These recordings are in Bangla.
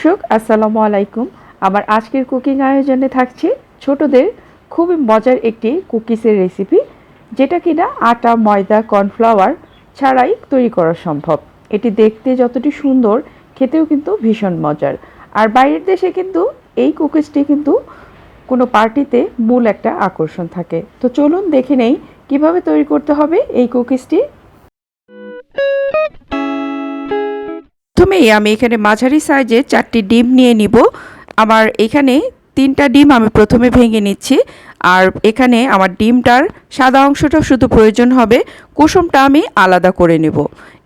দর্শক আসসালামু আলাইকুম। আমার আজকের কুকিং আয়োজনে থাকছে ছোটদের খুবই মজার একটি কুকিজের রেসিপি, যেটা কিনা আটা, ময়দা, কর্নফ্লাওয়ার ছাড়াই তৈরি করা সম্ভব। এটি দেখতে যতটি সুন্দর, খেতেও কিন্তু ভীষণ মজার। আর বাইরের দেশে কিন্তু এই কুকিজটি কিন্তু কোনো পার্টিতে মূল একটা আকর্ষণ থাকে। তো চলুন দেখে নেই কিভাবে তৈরি করতে হবে এই কুকিজটি। প্রথমেই আমি এখানে মাঝারি সাইজে 4টি ডিম নিয়ে নিব। আমার এখানে 3টা ডিম আমি প্রথমে ভেঙে নিচ্ছি। আর এখানে আমার ডিমটার সাদা অংশটা শুধু প্রয়োজন হবে, কুসুমটা আমি আলাদা করে নেব।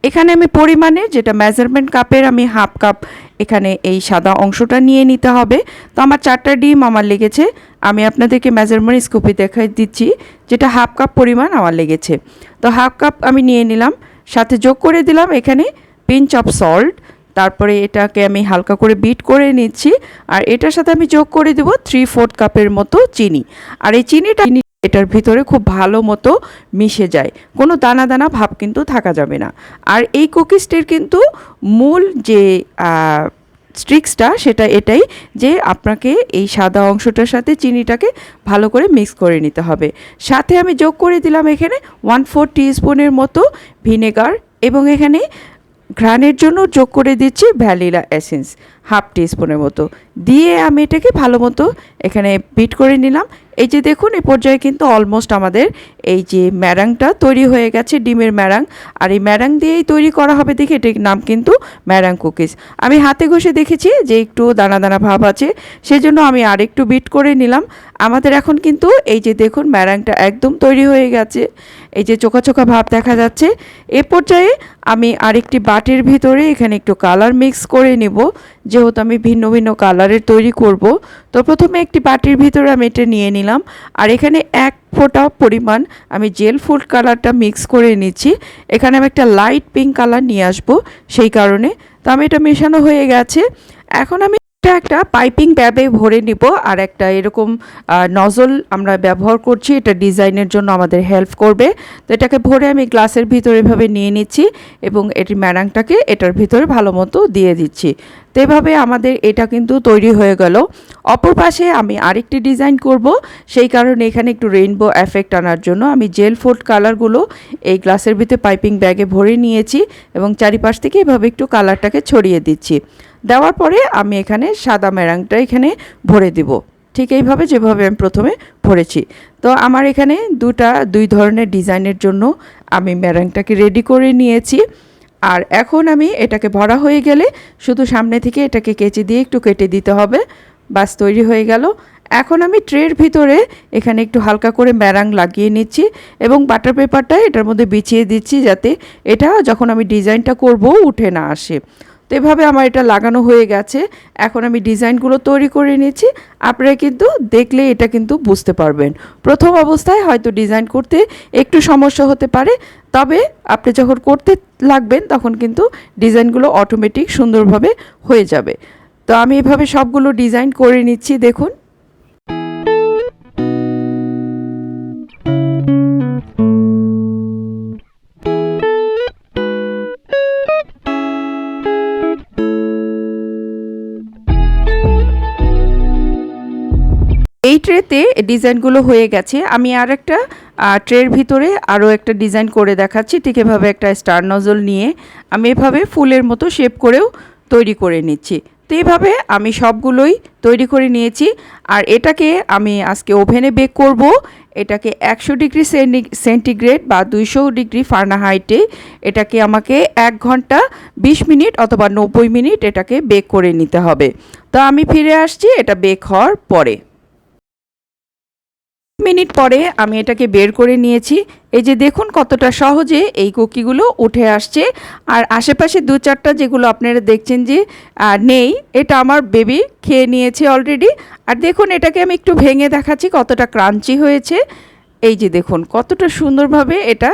এখানে আমি পরিমাণে যেটা মেজারমেন্ট কাপের আমি হাফ কাপ এখানে এই সাদা অংশটা নিয়ে নিতে হবে। তো আমার 4টা ডিম আমার লেগেছে, আমি আপনাদেরকে মেজারমেন্ট স্কুপে দেখাই দিচ্ছি, যেটা হাফ কাপ পরিমাণ আমার লেগেছে। তো হাফ কাপ আমি নিয়ে নিলাম, সাথে যোগ করে দিলাম এখানে পিঞ্চ অফ সল্ট। তারপরে এটাকে আমি হালকা করে বিট করে নিচ্ছি। আর এটার সাথে আমি যোগ করে দেব 3/4 কাপের মতো চিনি। আর এই চিনিটা এটার ভিতরে খুব ভালো মতো মিশে যায়, কোনো দানা দানা ভাব কিন্তু থাকা যাবে না। আর এই কুকিজটির কিন্তু মূল যে ট্রিক্সটা সেটা এটাই যে আপনাকে এই সাদা অংশটার সাথে চিনিটাকে ভালো করে মিক্স করে নিতে হবে। সাথে আমি যোগ করে দিলাম এখানে 1/4 টিস্পুনের মতো ভিনেগার, এবং এখানে ঘ্রাণের জন্য যোগ করে দিচ্ছি ভ্যানিলা এসেন্স হাফ টিস্পুনের মতো দিয়ে আমি এটাকে ভালো মতো এখানে বিট করে নিলাম। এই যে দেখুন, এই পর্যায়ে কিন্তু অলমোস্ট আমাদের এই যে ম্যারাংটা তৈরি হয়ে গেছে, ডিমের ম্যারাং। আর এই ম্যারাং দিয়েই তৈরি করা হবে দেখে এটির নাম কিন্তু ম্যারাং কুকিজ। আমি হাতে ঘষে দেখেছি যে একটু দানা দানা ভাব আছে, সেজন্য আমি আরেকটু বিট করে নিলাম। আমাদের এখন কিন্তু এই যে দেখুন ম্যারাংটা একদম তৈরি হয়ে গেছে, এই যে চোখা চোখা ভাব দেখা যাচ্ছে। এ পর্যায়ে আমি আরেকটি বাটির ভিতরে এখানে একটু কালার মিক্স করে নেব, যেহেতু আমি ভিন্ন ভিন্ন কালারের তৈরি করব। তো প্রথমে একটি বাটির ভিতরে আমি এটা নিয়ে নিলাম। আর এখানে 1 ফোঁটা পরিমাণ আমি জেল ফুড কালারটা মিক্স করে নিচ্ছি। এখানে আমি একটা লাইট পিঙ্ক কালার নিয়ে আসবো, সেই কারণে। তো আমি এটা মেশানো হয়ে গেছে। এখন আমি একটা পাইপিং ব্যাবে ভরে নিব। আর একটা এরকম নজল আমরা ব্যবহার করছি, এটা ডিজাইনের জন্য আমাদের হেল্প করবে। তো এটাকে ভরে আমি গ্লাসের ভিতরে এভাবে নিয়ে নিচ্ছি এবং এটি ম্যারাংটাকে এটার ভিতরে ভালো মতো দিয়ে দিচ্ছি। তো এভাবে আমাদের এটা কিন্তু তৈরি হয়ে গেল। অপর পাশে আমি আরেকটি ডিজাইন করব, সেই কারণে এখানে একটু রেইনবো এফেক্ট আনার জন্য আমি জেল ফুড কালারগুলো এই গ্লাসের ভিতরে পাইপিং ব্যাগে ভরে নিয়েছি এবং চারিপাশ থেকে এভাবে একটু কালারটাকে ছড়িয়ে দিচ্ছি। দেওয়ার পরে আমি এখানে সাদা ম্যারাংটা এখানে ভরে দিব, ঠিক এইভাবে যেভাবে আমি প্রথমে ভরেছি। তো আমার এখানে দুই ধরনের ডিজাইনের জন্য আমি ম্যারাংটাকে রেডি করে নিয়েছি। আর এখন আমি এটাকে ভরা হয়ে গেলে শুধু সামনে থেকে এটাকে কেচি দিয়ে একটু কেটে দিতে হবে, বাস তৈরি হয়ে গেল। এখন আমি ট্রের ভিতরে এখানে একটু হালকা করে ম্যারাং লাগিয়ে নিচ্ছি এবং বাটার পেপারটা এটার মধ্যে বিছিয়ে দিচ্ছি, যাতে এটা যখন আমি ডিজাইনটা করব উঠে না আসে। তো এভাবে আমার এটা লাগানো হয়ে গেছে। এখন আমি ডিজাইনগুলো তৈরি করে নিচ্ছি। আপনারা কিন্তু দেখলে এটা কিন্তু বুঝতে পারবেন। প্রথম অবস্থায় হয়তো ডিজাইন করতে একটু সমস্যা হতে পারে, তবে আপনি যখন করতে লাগবেন তখন কিন্তু ডিজাইনগুলো অটোমেটিক সুন্দরভাবে হয়ে যাবে। তো আমি এভাবে সবগুলো ডিজাইন করে নিচ্ছি, দেখুন। এই ট্রেতে ডিজাইনগুলো হয়ে গেছে। আমি আর একটা ট্রের ভিতরে আরও একটা ডিজাইন করে দেখাচ্ছি। ঠিক এভাবে একটা স্টার নজল নিয়ে আমি এভাবে ফুলের মতো শেপ করেও তৈরি করে নিচ্ছি। তো এইভাবে আমি সবগুলোই তৈরি করে নিয়েছি। আর এটাকে আমি আজকে ওভেনে বেক করব। এটাকে 100 ডিগ্রি সেন্টিগ্রেড বা 200 ডিগ্রি ফারেনহাইটে এটাকে আমাকে 1 ঘন্টা 20 মিনিট অথবা 90 মিনিট এটাকে বেক করে নিতে হবে। তো আমি ফিরে আসছি এটা বেক হওয়ার পরে। মিনিট পরে আমি এটাকে বের করে নিয়েছি। এই যে দেখুন কতটা সহজে এই কুকিগুলো উঠে আসছে। আর আশেপাশে 2-4টা যেগুলো আপনারা দেখছেন যে নেই, এটা আমার বেবি খেয়ে নিয়েছে অলরেডি। আর দেখুন এটাকে আমি একটু ভেঙে দেখাচ্ছি কতটা ক্রাঞ্চি হয়েছে। এই যে দেখুন কতটা সুন্দরভাবে এটা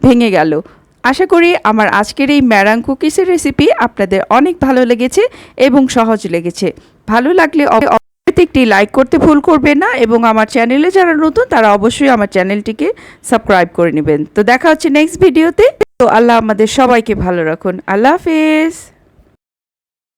ভেঙে গেল। আশা করি আমার আজকের এই ম্যারাং কুকিজের রেসিপি আপনাদের অনেক ভালো লেগেছে এবং সহজ লেগেছে। ভালো লাগলে একটি লাইক করতে ভুল করবেন না, এবং আমার চ্যানেলে যারা নতুন তারা অবশ্যই আমার চ্যানেলটিকে সাবস্ক্রাইব করে নেবেন। তো দেখা হচ্ছে নেক্সট ভিডিওতে। তো আল্লাহ আমাদের সবাইকে ভালো রাখুন। আল্লাহ হাফেজ।